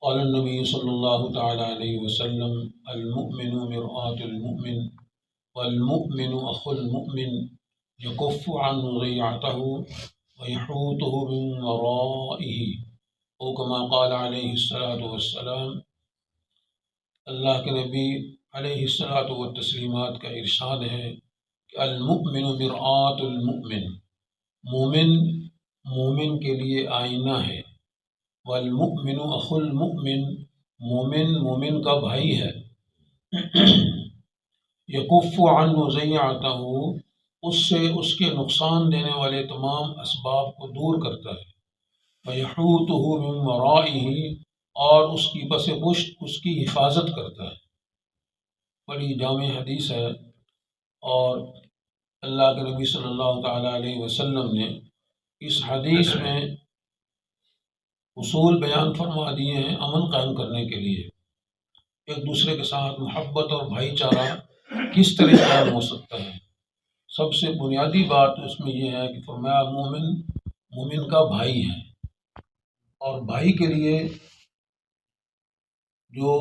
قال النبي صلى الله تعالى عليه وسلم: المؤمن مرآة المؤمن والمؤمن أخو المؤمن يكف عنه ضيعته ويحوطه من ورائه، او كما قال علیہ الصلاۃ والسلام۔ اللہ کے نبی علیہ الصلاۃ والتسلیمات کا ارشاد ہے کہ المؤمن مرآۃ المؤمن، مومن مومن کے لیے آئینہ ہے، والمؤمن اخو المؤمن، مومن مومن کا بھائی ہے، یکف عنہ ضیعتہ، اس سے اس کے نقصان دینے والے تمام اسباب کو دور کرتا ہے، وَيَحُوطُهُ مِن وَرَائِهِ، اور اس کی پس پشت اس کی حفاظت کرتا ہے۔ بڑی جامع حدیث ہے، اور اللہ کے نبی صلی اللہ تعالیٰ علیہ وسلم نے اس حدیث میں اصول بیان فرما دیے ہیں امن قائم کرنے کے لیے۔ ایک دوسرے کے ساتھ محبت اور بھائی چارہ کس طرح قائم ہو سکتا ہے؟ سب سے بنیادی بات اس میں یہ ہے کہ فرمایا مومن مومن کا بھائی ہے، اور بھائی کے لیے جو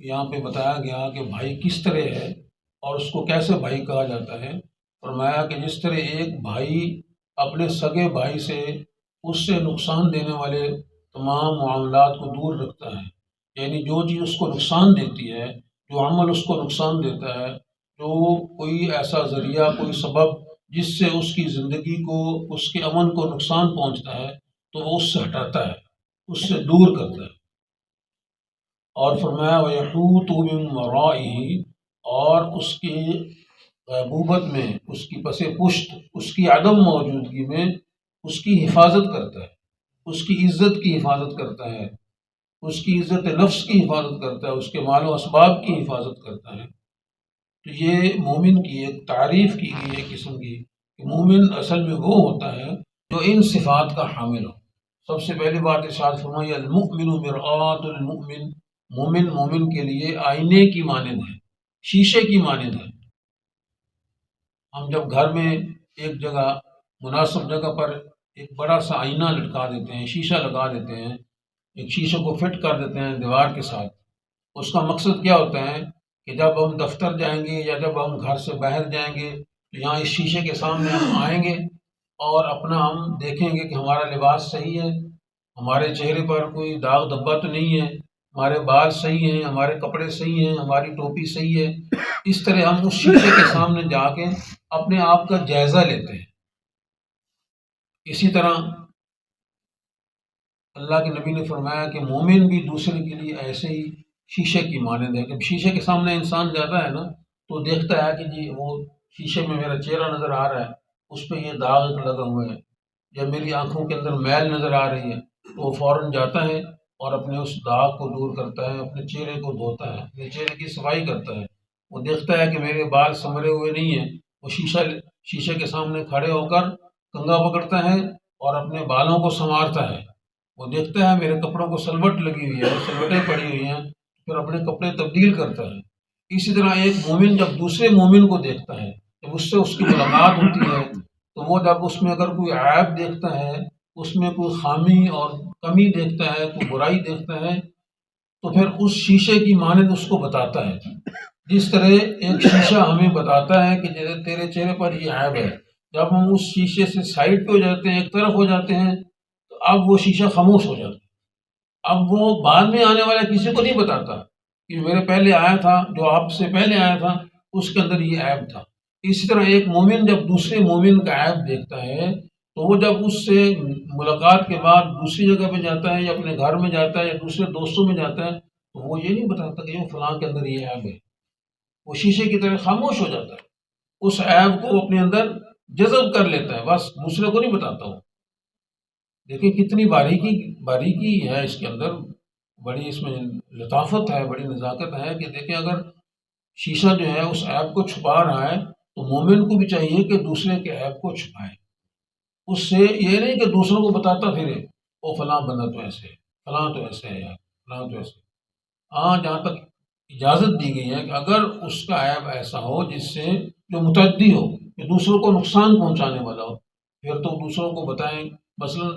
یہاں پہ بتایا گیا کہ بھائی کس طرح ہے اور اس کو کیسے بھائی کہا جاتا ہے، فرمایا کہ جس طرح ایک بھائی اپنے سگے بھائی سے اس سے نقصان دینے والے تمام معاملات کو دور رکھتا ہے، یعنی جو چیز اس کو نقصان دیتی ہے، جو عمل اس کو نقصان دیتا ہے، جو کوئی ایسا ذریعہ، کوئی سبب جس سے اس کی زندگی کو، اس کے امن کو نقصان پہنچتا ہے، تو وہ اس سے ہٹاتا ہے، اس سے دور کرتا ہے۔ اور فرمایا وَيَحُوطُ مِن وَرَائِهِ، اور اس کی غیبوبت میں، اس کی پس پشت، اس کی عدم موجودگی میں اس کی حفاظت کرتا ہے، اس کی عزت کی حفاظت کرتا ہے، اس کی عزت نفس کی حفاظت کرتا ہے، اس کے مال و اسباب کی حفاظت کرتا ہے۔ تو یہ مومن کی ایک تعریف کی گئی ایک قسم کی کہ مومن اصل میں وہ ہوتا ہے جو ان صفات کا حامل ہو۔ سب سے پہلی بات ارشاد فرمائی المؤمن مرآۃ المؤمن، مومن مومن کے لیے آئینے کی مانند ہے، شیشے کی مانند ہے۔ ہم جب گھر میں ایک جگہ مناسب جگہ پر ایک بڑا سا آئینہ لٹکا دیتے ہیں، شیشہ لگا دیتے ہیں، ایک شیشے کو فٹ کر دیتے ہیں دیوار کے ساتھ، اس کا مقصد کیا ہوتا ہے کہ جب ہم دفتر جائیں گے یا جب ہم گھر سے باہر جائیں گے تو یہاں اس شیشے کے سامنے ہم آئیں گے اور اپنا ہم دیکھیں گے کہ ہمارا لباس صحیح ہے، ہمارے چہرے پر کوئی داغ دھبا تو نہیں ہے، ہمارے بال صحیح ہیں، ہمارے کپڑے صحیح ہیں، ہماری ٹوپی صحیح ہے۔ اس طرح ہم اس شیشے کے سامنے جا کے اپنے آپ کا جائزہ لیتے ہیں۔ اسی طرح اللہ کے نبی نے فرمایا کہ مومن بھی دوسرے کے لیے ایسے ہی شیشے کی مانند ہے کہ شیشے کے سامنے انسان جاتا ہے نا تو دیکھتا ہے کہ جی وہ شیشے میں میرا چہرہ نظر آ رہا ہے، اس پہ یہ داغ لگا ہوا ہے، یا میری آنکھوں کے اندر میل نظر آ رہی ہے، تو وہ فوراً جاتا ہے اور اپنے اس داغ کو دور کرتا ہے، اپنے چہرے کو دھوتا ہے، اپنے چہرے کی صفائی کرتا ہے۔ وہ دیکھتا ہے کہ میرے بال سنورے ہوئے نہیں ہیں، وہ شیشے کے سامنے کھڑے ہو کر کنگھا پکڑتا ہے اور اپنے بالوں کو سنوارتا ہے۔ وہ دیکھتا ہے میرے کپڑوں کو سلوٹ لگی ہوئی ہے، سلوٹیں پڑی ہوئی ہیں، پھر اپنے کپڑے تبدیل کرتا ہے۔ اسی طرح ایک مومن جب دوسرے مومن کو دیکھتا ہے، جب اس سے اس کی ملاقات ہوتی ہے، تو وہ جب اس میں اگر کوئی عیب دیکھتا ہے، اس میں کوئی خامی اور کمی دیکھتا ہے، کوئی برائی دیکھتا ہے، تو پھر اس شیشے کی مانند اس کو بتاتا ہے۔ جس طرح ایک شیشہ ہمیں بتاتا ہے کہ تیرے چہرے پر یہ عیب ہے، جب ہم اس شیشے سے سائڈ پہ ہو جاتے ہیں، ایک طرف ہو جاتے ہیں، تو اب وہ شیشہ خاموش ہو جاتا ہے۔ اب وہ بعد میں آنے والا کسی کو نہیں بتاتا کہ میرے پہلے آیا تھا، جو آپ سے پہلے آیا تھا اس کے اندر یہ عیب تھا۔ اسی طرح ایک مومن جب دوسرے مومن کا عیب دیکھتا ہے تو وہ جب اس سے ملاقات کے بعد دوسری جگہ پہ جاتا ہے یا اپنے گھر میں جاتا ہے یا دوسرے دوستوں میں جاتا ہے تو وہ یہ نہیں بتاتا کہ فلاں کے اندر یہ عیب ہے، وہ شیشے کی طرح خاموش ہو جاتا ہے، اس عیب کو اپنے اندر جذب کر لیتا ہے، بس دوسرے کو نہیں بتاتا ہوں۔ دیکھیں کتنی باریکی ہے اس کے اندر، بڑی اس میں لطافت ہے، بڑی نزاکت ہے کہ دیکھیں اگر شیشہ جو ہے اس عیب کو چھپا رہا ہے تو مومن کو بھی چاہیے کہ دوسرے کے عیب کو چھپائے، اس سے یہ نہیں کہ دوسروں کو بتاتا پھرے وہ فلاں بندہ تو ایسے ہے، فلاں تو ایسے ہے، یار فلاں تو ایسے۔ ہاں جہاں تک اجازت دی گئی ہے کہ اگر اس کا عیب ایسا ہو جس سے جو متعدی ہو، کہ دوسروں کو نقصان پہنچانے والا ہو، پھر تو دوسروں کو بتائیں۔ مثلا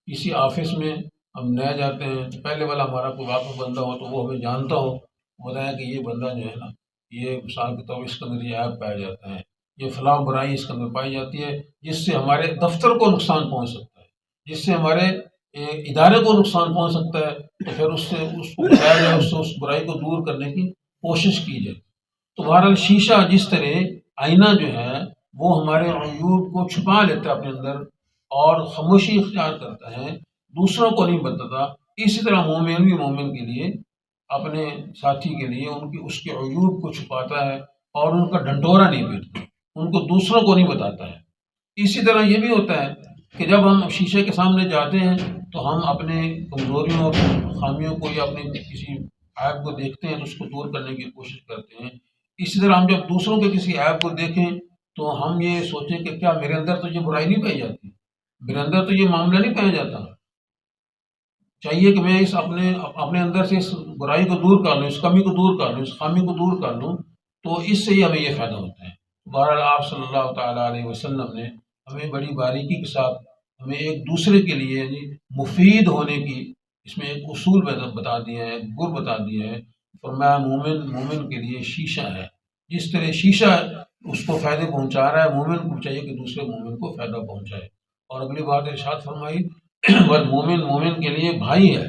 کسی آفس میں ہم نئے جاتے ہیں تو پہلے والا ہمارا کوئی واقف بندہ ہو تو وہ ہمیں جانتا ہو، بتایا کہ یہ بندہ جو ہے نا، یہ مثال کے طور پر اس کے اندر یہ عیب پایا جاتا ہے، یہ فلاں برائی اس کے اندر پائی جاتی ہے، جس سے ہمارے دفتر کو نقصان پہنچ سکتا ہے، جس سے ہمارے ادارے کو نقصان پہنچ سکتا ہے، تو پھر اس سے اس کو بتایا جائے، اس سے اس برائی کو دور کرنے کی کوشش کی جائے۔ تو بہرحال شیشہ جس طرح آئینہ جو ہے وہ ہمارے عیوب کو چھپا لیتا ہے اپنے اندر اور خاموشی اختیار کرتا ہے، دوسروں کو نہیں بتاتا، اسی طرح مومن بھی مومن کے لیے، اپنے ساتھی کے لیے ان کی اس کے عیوب کو چھپاتا ہے اور ان کا ڈھنڈورا نہیں پیٹتا، ان کو دوسروں کو نہیں بتاتا ہے۔ اسی طرح یہ بھی ہوتا ہے کہ جب ہم شیشے کے سامنے جاتے ہیں تو ہم اپنے کمزوریوں اور خامیوں کو یا اپنے کسی عیب کو دیکھتے ہیں تو اس کو دور کرنے کی کوشش کرتے ہیں۔ اسی طرح ہم جب دوسروں کے کسی عیب کو دیکھیں تو ہم یہ سوچیں کہ کیا میرے اندر تو یہ برائی نہیں پائی جاتی، میرے اندر تو یہ معاملہ نہیں پایا جاتا، چاہیے کہ میں اس اپنے اندر سے اس برائی کو دور کر لوں، اس کمی کو دور کر لوں، اس خامی کو دور کر لوں، تو اس سے ہی ہمیں یہ فائدہ ہوتا ہے۔ بہرحال آپ صلی اللہ تعالیٰ علیہ وسلم نے ہمیں بڑی باریکی کے ساتھ ہمیں ایک دوسرے کے لیے یعنی مفید ہونے کی اس میں ایک اصول بتا دیا ہے، ایک گر بتا دیا ہے۔ فرمایا مومن مومن کے لیے شیشہ ہے، جس طرح شیشہ اس کو فائدے پہنچا رہا ہے، مومن کو چاہیے کہ دوسرے مومن کو فائدہ پہنچائے۔ اور اگلی بات ارشاد فرمائی مومن مومن کے لیے بھائی ہے،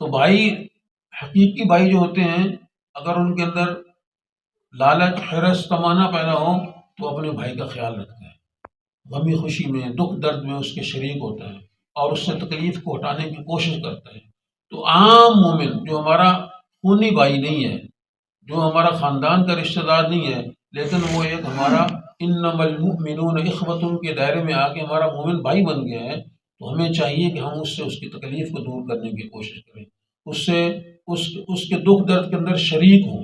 تو بھائی حقیقی بھائی جو ہوتے ہیں اگر ان کے اندر لالچ حرص تمنا پیدا ہو تو اپنے بھائی کا خیال رکھتے ہیں، غمی خوشی میں دکھ درد میں اس کے شریک ہوتا ہے اور اس سے تکلیف کو ہٹانے کی کوشش کرتا ہے۔ تو عام مومن جو ہمارا خونی بھائی نہیں ہے، جو ہمارا خاندان کا رشتہ دار نہیں ہے، لیکن وہ ایک ہمارا انما المؤمنون اخوۃ کے دائرے میں آ کے ہمارا مومن بھائی بن گیا ہے، تو ہمیں چاہیے کہ ہم اس سے اس کی تکلیف کو دور کرنے کی کوشش کریں، اس سے اس کے دکھ درد کے اندر شریک ہوں،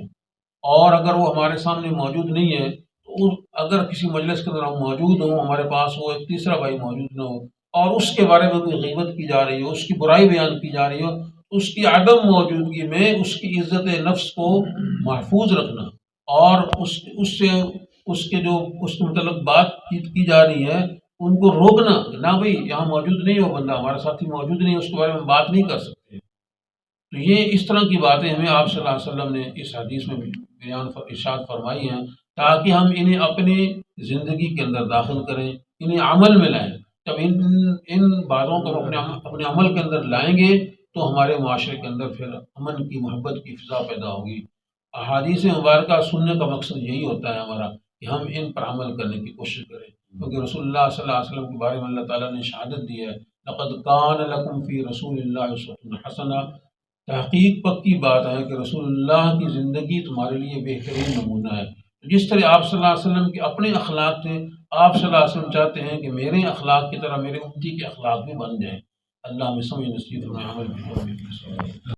اور اگر وہ ہمارے سامنے موجود نہیں ہے تو اگر کسی مجلس کے اندر ہم موجود ہوں، ہمارے پاس وہ ایک تیسرا بھائی موجود نہ ہو اور اس کے بارے میں کوئی غیبت کی جا رہی ہو، اس کی برائی بیان کی جا رہی ہو، اس کی عدم موجودگی میں اس کی عزت نفس کو محفوظ رکھنا اور اس سے اس کے جو اس کے متعلق بات چیت کی جا رہی ہے ان کو روکنا کہ نہ بھائی یہاں موجود نہیں ہو، بندہ ہمارا ساتھی موجود نہیں ہے، اس کے بارے میں بات نہیں کر سکتے۔ تو یہ اس طرح کی باتیں ہمیں آپ صلی اللہ علیہ وسلم نے اس حدیث میں بیان ارشاد فرمائی ہیں تاکہ ہم انہیں اپنی زندگی کے اندر داخل کریں، انہیں عمل میں لائیں۔ جب ان باتوں کو ہم اپنے عمل کے اندر لائیں گے تو ہمارے معاشرے کے اندر پھر امن کی محبت کی فضا پیدا ہوگی۔ احادیث مبارکہ سننے کا مقصد یہی ہوتا ہے ہمارا کہ ہم ان پر عمل کرنے کی کوشش کریں، کیونکہ رسول اللہ صلی اللہ علیہ وسلم کے بارے میں اللہ تعالیٰ نے شہادت دی ہے لقد کان لکم فی رسول اللہ اسوۃ حسنہ، تحقیق پکی بات ہے کہ رسول اللہ کی زندگی تمہارے لیے بہترین نمونہ ہے۔ جس طرح آپ صلی اللہ علیہ وسلم کے اپنے اخلاق تھے، آپ صلی اللہ علیہ وسلم چاہتے ہیں کہ میرے اخلاق کی طرح میرے امتی کے اخلاق بھی بن جائیں۔ اللہ ہمیں سمجھ نصیب فرمائے، عمل کی توفیق نصیب فرمائے۔